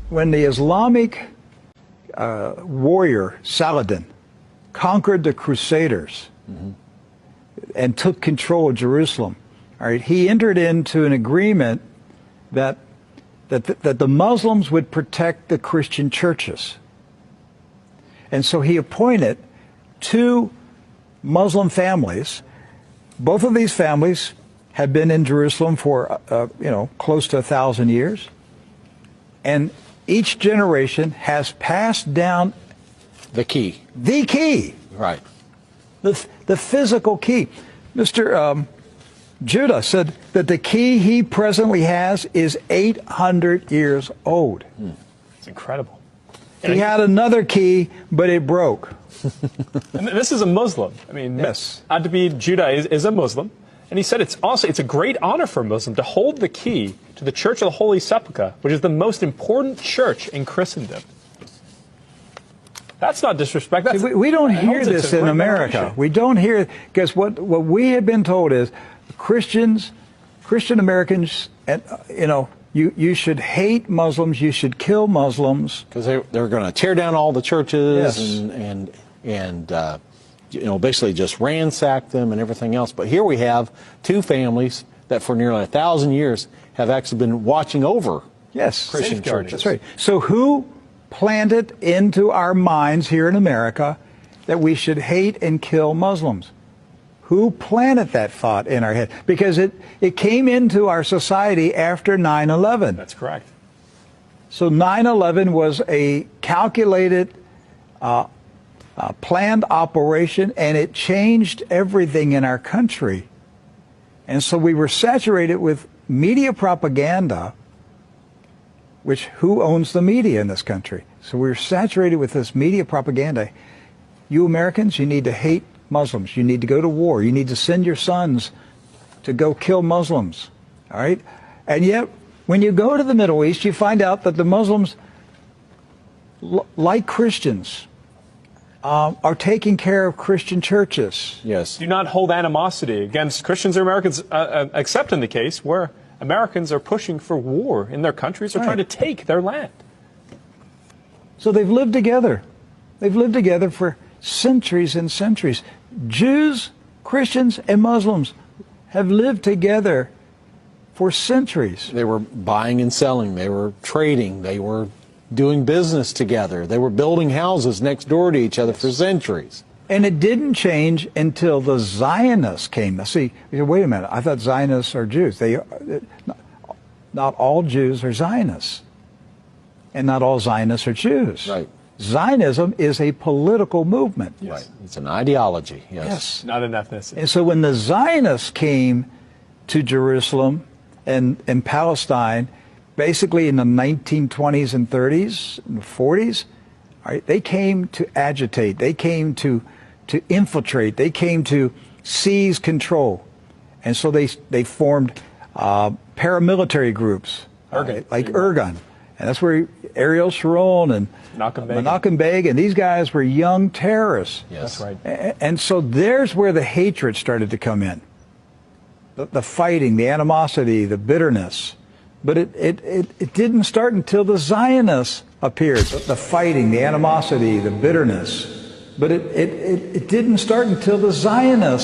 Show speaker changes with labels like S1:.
S1: when the Islamic warrior Saladin conquered the Crusaders and took control of Jerusalem, all right, he entered into an agreement that the Muslims would protect the Christian churches. And so he appointed 2 Muslim families. Both of these families have been in Jerusalem for, close to 1,000 years. And each generation has passed down
S2: the key.
S1: The key.
S2: Right.
S1: The physical key. Mr. Judah said that the key he presently has is 800 years old.
S3: It's incredible.
S1: He had another key, but it broke.
S3: And this is a Muslim. I mean,
S1: yes.
S3: Adbi Judah is a Muslim. And he said it's a great honor for a Muslim to hold the key to the Church of the Holy Sepulchre, which is the most important church in Christendom. That's not disrespect. That's,
S1: we don't hear this in America. We don't hear, because what we have been told is Christian Americans, and you should hate Muslims, you should kill Muslims,
S2: because they're going to tear down all the churches.
S1: Yes.
S2: and basically just ransack them and everything else. But here we have 2 families that for nearly 1,000 years have actually been watching over Christian churches.
S1: That's right. So who planted into our minds here in America that we should hate and kill Muslims? Who planted that thought in our head? Because it came into our society after 9/11.
S3: That's correct.
S1: So 9/11 was a calculated, planned operation, and it changed everything in our country. And so we were saturated with media propaganda, which who owns the media in this country? So we were saturated with this media propaganda. You Americans, you need to hate Muslims. You need to go to war. You need to send your sons to go kill Muslims. All right? And yet, when you go to the Middle East, you find out that the Muslims, like Christians, are taking care of Christian churches.
S2: Yes.
S3: Do not hold animosity against Christians or Americans, except in the case where Americans are pushing for war in their countries or trying to take their land.
S1: So they've lived together. They've lived together for centuries and centuries. Jews, Christians, and Muslims have lived together for centuries.
S2: They were buying and selling. They were trading. They were doing business together. They were building houses next door to each other for centuries.
S1: And it didn't change until the Zionists came. Now, see, you say, wait a minute, I thought Zionists are Jews. Not all Jews are Zionists. And not all Zionists are Jews.
S2: Right.
S1: Zionism is a political movement.
S2: Yes. Right. It's an ideology. Yes.
S3: Not an ethnicity.
S1: And so when the Zionists came to Jerusalem and Palestine, basically in the 1920s and 30s and 40s, right, they came to agitate. They came to infiltrate. They came to seize control. And so they formed paramilitary groups, like Irgun. And that's where Ariel Sharon and Menachem Begin, and these guys were young terrorists.
S2: Yes.
S3: That's right.
S1: And so there's where the hatred started to come in. The fighting, the animosity, the bitterness. But it didn't start until the Zionists appeared. The fighting, the animosity, the bitterness. But it didn't start until the Zionists